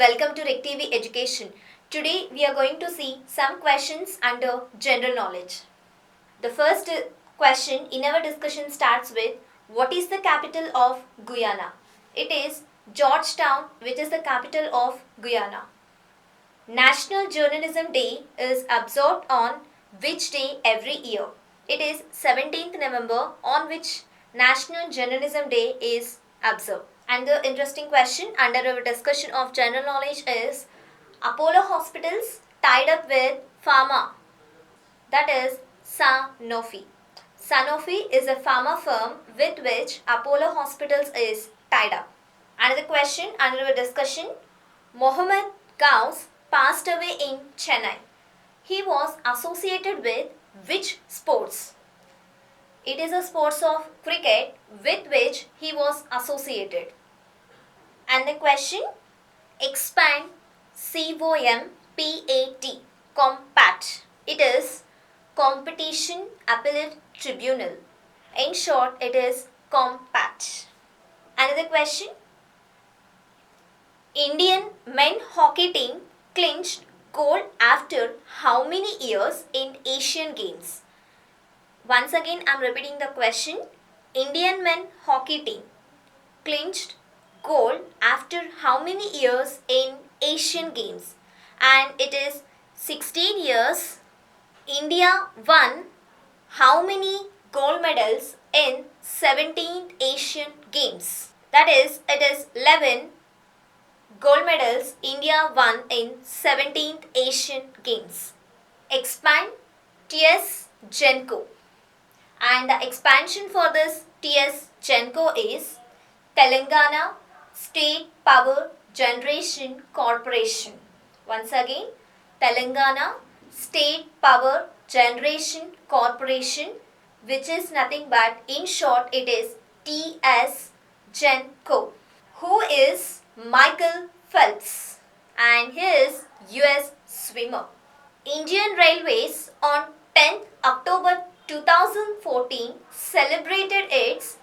Welcome to Rec TV Education. Today we are going to see some questions under general knowledge. The first question in our discussion starts with what is the capital of Guyana? It is Georgetown, which is the capital of Guyana. National Journalism Day is observed on which day every year? It is 17th November, on which National Journalism Day is observed. And the interesting question under our discussion of general knowledge is Apollo Hospitals tied up with pharma, that is Sanofi. Sanofi is a pharma firm with which Apollo Hospitals is tied up. Another question under our discussion, Mohammed Gauss passed away in Chennai. He was associated with which sports? It is a sports of cricket with which he was associated. And the question, expand, C-O-M-P-A-T, compat. It is Competition Appellate Tribunal. In short, it is compat. Another question, Indian men hockey team clinched gold after how many years in Asian Games? Once again, I am repeating the question. Indian men hockey team clinched gold after how many years in Asian Games? And it is 16 years. India won how many gold medals in 17th Asian Games? That is, it is 11 gold medals India won in 17th Asian Games. Expand, T.S. Genco. And the expansion for this T.S. Genco is Telangana State Power Generation Corporation. Once again, Telangana State Power Generation Corporation, which is nothing but, in short, it is T.S. Genco. Who is Michael Phelps? And he is US swimmer. Indian Railways on 10th October 2014 celebrated its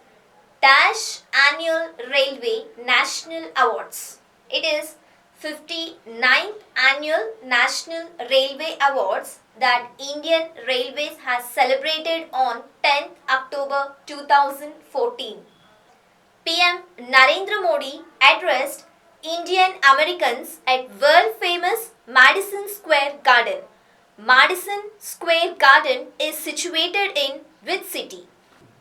Dash Annual Railway National Awards. It is 59th Annual National Railway Awards that Indian Railways has celebrated on 10th October 2014. PM Narendra Modi addressed Indian Americans at world famous Madison Square Garden. Madison Square Garden is situated in which city?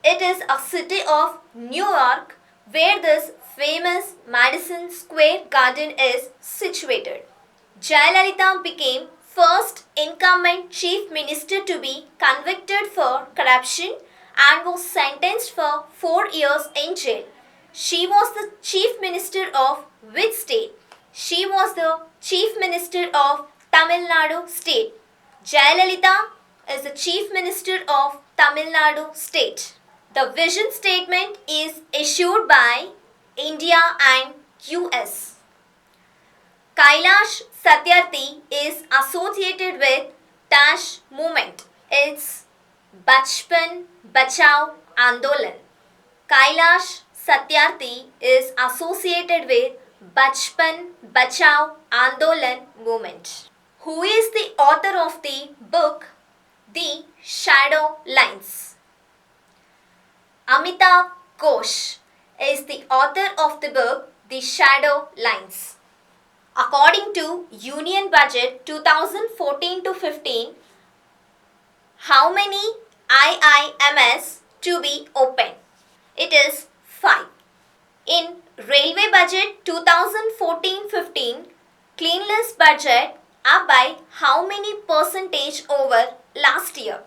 It is a city of New York where this famous Madison Square Garden is situated. Jayalalitha became first incumbent chief minister to be convicted for corruption and was sentenced for 4 years in jail. She was the chief minister of which state? She was the chief minister of Tamil Nadu state. Jayalalitha is the chief minister of Tamil Nadu state. The vision statement is issued by India and US. Kailash Satyarthi is associated with Dash movement. It's Bachpan Bachao Andolan. Kailash Satyarthi is associated with Bachpan Bachao Andolan movement. Who is the author of the book The Shadow Lines? Amitav Ghosh is the author of the book The Shadow Lines. According to Union Budget 2014 to 15, how many IIMS to be opened? It is 5. In Railway Budget 2014-15, cleanliness budget up by how many percentage over last year?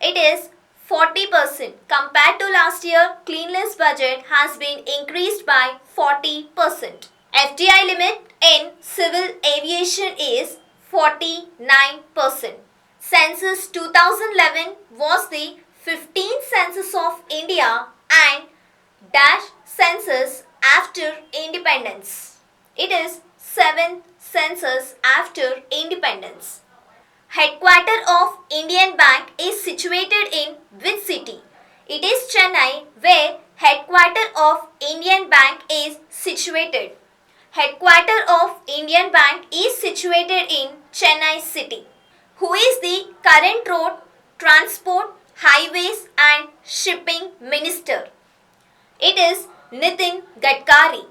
It is 40%. Compared to last year, cleanliness budget has been increased by 40%. FDI limit in civil aviation is 49%. Census 2011 was the 15th census of India and dash census after independence. It is 7th census after independence. Headquarter of Indian Bank is situated in which city? It is Chennai, where headquarter of Indian Bank is situated. Headquarter of Indian Bank is situated in Chennai city. Who is the current road, transport, highways and shipping minister? It is Nitin Gadkari.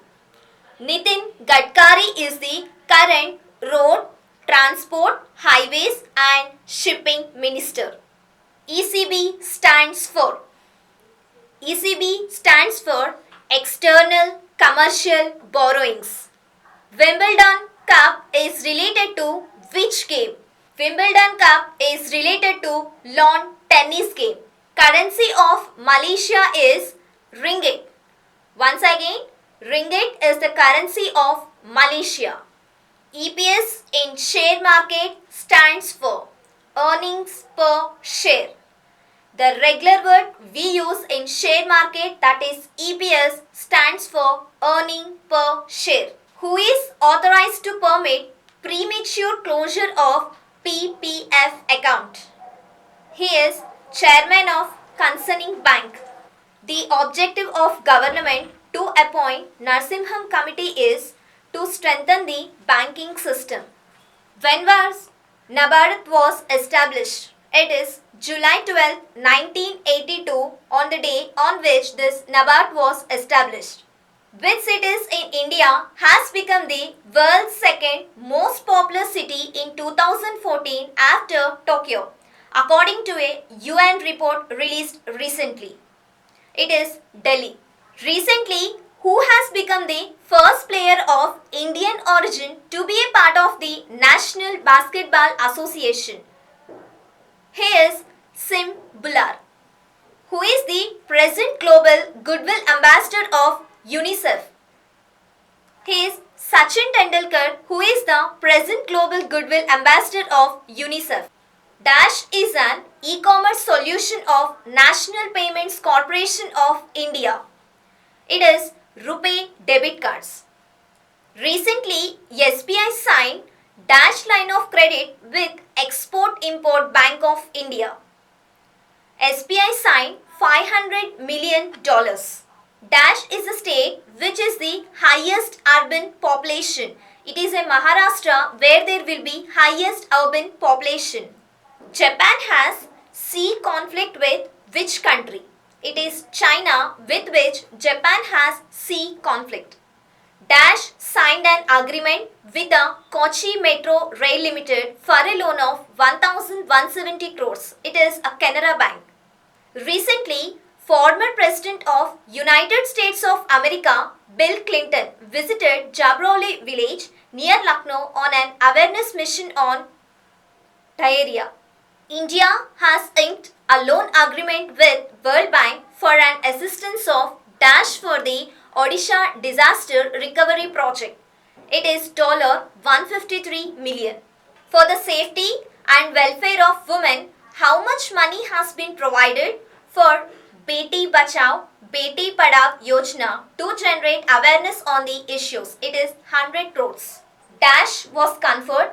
Nitin Gadkari is the current road, transport, highways and shipping minister. ECB stands for External Commercial Borrowings. Wimbledon Cup is related to which game? Wimbledon Cup is related to lawn tennis game. Currency of Malaysia is ringgit. Once again, ringgit is the currency of Malaysia. EPS in share market stands for earnings per share. The regular word we use in share market, that is EPS, stands for earning per share. Who is authorized to permit premature closure of PPF account? He is chairman of concerning bank. The objective of government to appoint Narsimham Committee is to strengthen the banking system. When was NABARD was established? It is July 12, 1982 on the day on which this NABARD was established. Which cities in India has become the world's second most popular city in 2014 after Tokyo, according to a UN report released recently? It is Delhi. Recently, who has become the first player of Indian origin to be a part of the National Basketball Association? He is Sim Bular. Who is the present Global Goodwill Ambassador of UNICEF? He is Sachin Tendulkar, who is the present Global Goodwill Ambassador of UNICEF. Dash is an e-commerce solution of National Payments Corporation of India. It is RuPay debit cards. Recently, SBI signed Dash line of credit with Export-Import Bank of India. SBI signed $500 million. Dash is a state which is the highest urban population. It is a Maharashtra where there will be highest urban population. Japan has sea conflict with which country? It is China, with which Japan has sea conflict. Dash signed an agreement with the Kochi Metro Rail Limited for a loan of 1,170 crores. It is a Canara Bank. Recently, former President of United States of America, Bill Clinton, visited Jabroli village near Lucknow on an awareness mission on diarrhea. India has inked a loan agreement with World Bank for an assistance of Dash for the Odisha Disaster Recovery Project. It is $153 million. For the safety and welfare of women, how much money has been provided for Beti Bachao, Beti Padhao Yojana to generate awareness on the issues? It is 100 crores. Dash was conferred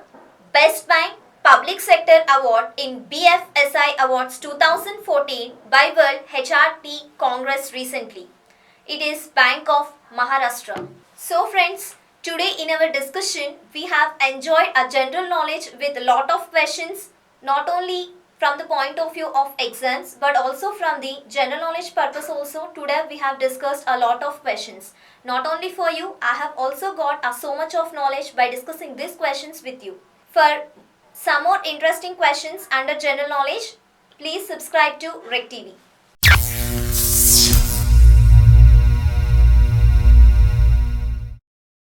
Best Bank Public Sector Award in BFSI Awards 2014 by World HRT Congress recently. It is Bank of Maharashtra. So friends, today in our discussion, we have enjoyed a general knowledge with a lot of questions, not only from the point of view of exams, but also from the general knowledge purpose also. Today we have discussed a lot of questions. Not only for you, I have also got so much of knowledge by discussing these questions with you. For some more interesting questions under general knowledge, please subscribe to Rec TV.